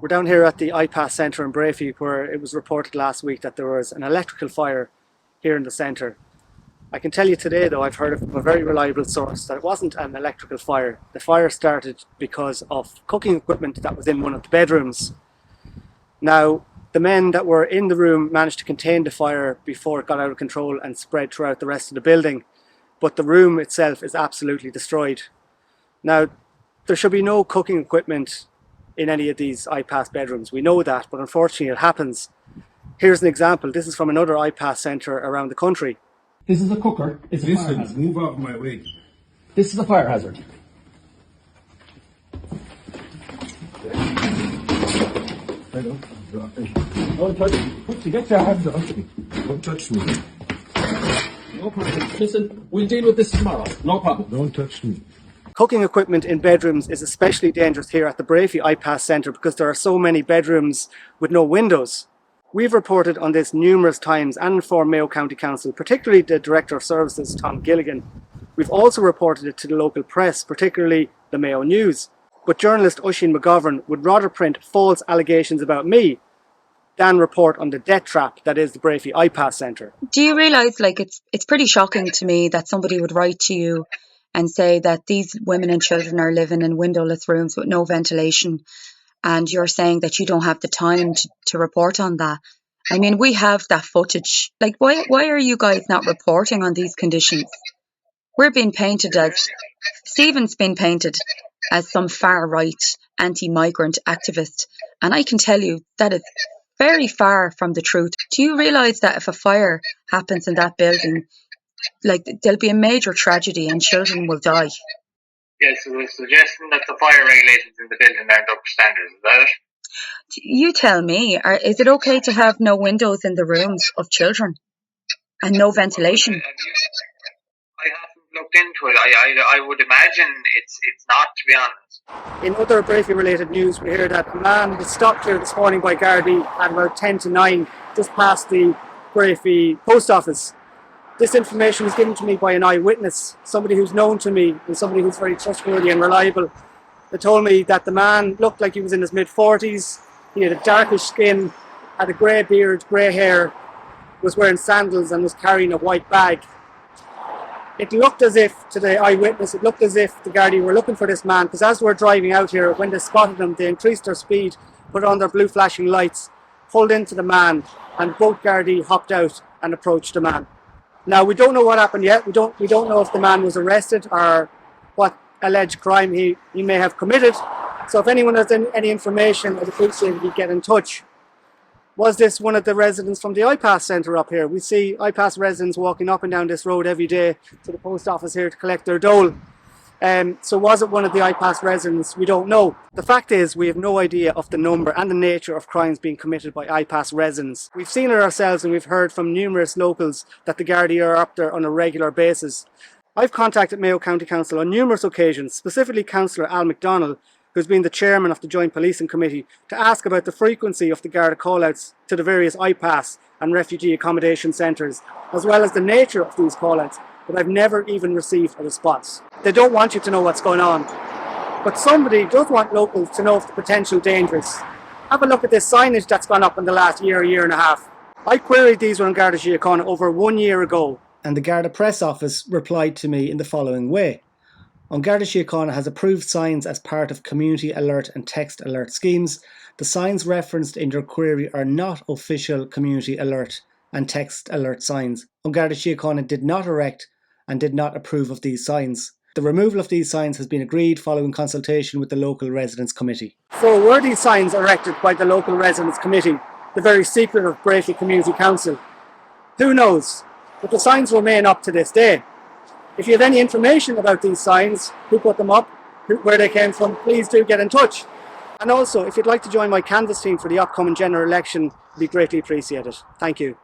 We're down here at the IPAS Centre in Breaffy, where it was reported last week that there was an electrical fire here in the centre. I can tell you today, though, I've heard from a very reliable source that it wasn't an electrical fire. The fire started because of cooking equipment that was in one of the bedrooms. Now, the men that were in the room managed to contain the fire before it got out of control and spread throughout the rest of the building, but the room itself is absolutely destroyed. Now, there should be no cooking equipment in any of these IPAS bedrooms. We know that, but unfortunately it happens. Here's an example. This is from another IPAS centre around the country. This is a cooker. It's a fire hazard. Move out of my way. This is a fire hazard. Don't touch me. Get your hands off me. Don't touch me. No problem. Listen, we'll deal with this tomorrow. No problem. Don't touch me. Cooking equipment in bedrooms is especially dangerous here at the Breaffy IPAS Centre because there are so many bedrooms with no windows. We've reported on this numerous times and informed Mayo County Council, particularly the Director of Services, Tom Gilligan. We've also reported it to the local press, particularly the Mayo News. But journalist Oisin McGovern would rather print false allegations about me than report on the death trap that is the Breaffy IPAS Centre. Do you realise, it's pretty shocking to me that somebody would write to you and say that these women and children are living in windowless rooms with no ventilation, and you're saying that you don't have the time to report on that? I mean, we have that footage. Why are you guys not reporting on these conditions? We're being painted as, Stephen's been painted as some far-right anti-migrant activist, and I can tell you that is very far from the truth. Do you realise that if a fire happens in that building, there'll be a major tragedy and children will die? Yes, so we're suggesting that the fire regulations in the building aren't up to standards, is that it? You tell me, is it okay to have no windows in the rooms of children and no ventilation? I haven't looked into it. I would imagine it's not, to be honest. In other Breaffy related news, we hear that a man was stopped here this morning by Gardai at about 10 to 9, just past the Breaffy Post Office. This information was given to me by an eyewitness, somebody who's known to me and somebody who's very trustworthy and reliable. They told me that the man looked like he was in his mid-40s, he had a darkish skin, had a grey beard, grey hair, was wearing sandals and was carrying a white bag. It looked as if, to the eyewitness, the Gardaí were looking for this man, because as we were driving out here, when they spotted him, they increased their speed, put on their blue flashing lights, pulled into the man, and both Gardaí hopped out and approached the man. Now, we don't know what happened yet. We don't know if the man was arrested or what alleged crime he may have committed. So if anyone has any information, I'd appreciate if you get in touch. Was this one of the residents from the IPAS Centre up here? We see IPAS residents walking up and down this road every day to the post office here to collect their dole. So was it one of the IPAS residents? We don't know. The fact is, we have no idea of the number and the nature of crimes being committed by IPAS residents. We've seen it ourselves and we've heard from numerous locals that the Gardaí are up there on a regular basis. I've contacted Mayo County Council on numerous occasions, specifically Councillor Al McDonnell, who's been the chairman of the Joint Policing Committee, to ask about the frequency of the Garda call-outs to the various IPAS and refugee accommodation centres, as well as the nature of these call-outs, but I've never even received a response. They don't want you to know what's going on, but somebody does want locals to know of the potential dangers. Have a look at this signage that's gone up in the last year and a half. I queried these on Garda Síochána over 1 year ago, and the Garda press office replied to me in the following way. On Garda Síochána has approved signs as part of community alert and text alert schemes. The signs referenced in your query are not official community alert and text alert signs. On Garda Síochána did not erect and did not approve of these signs. The removal of these signs has been agreed following consultation with the local residents committee. So were these signs erected by the local residents committee, the very secret of Breaffy Community Council? Who knows? But the signs remain up to this day. If you have any information about these signs, who put them up, where they came from, please do get in touch. And also, if you'd like to join my canvass team for the upcoming general election, it'd be greatly appreciated. Thank you.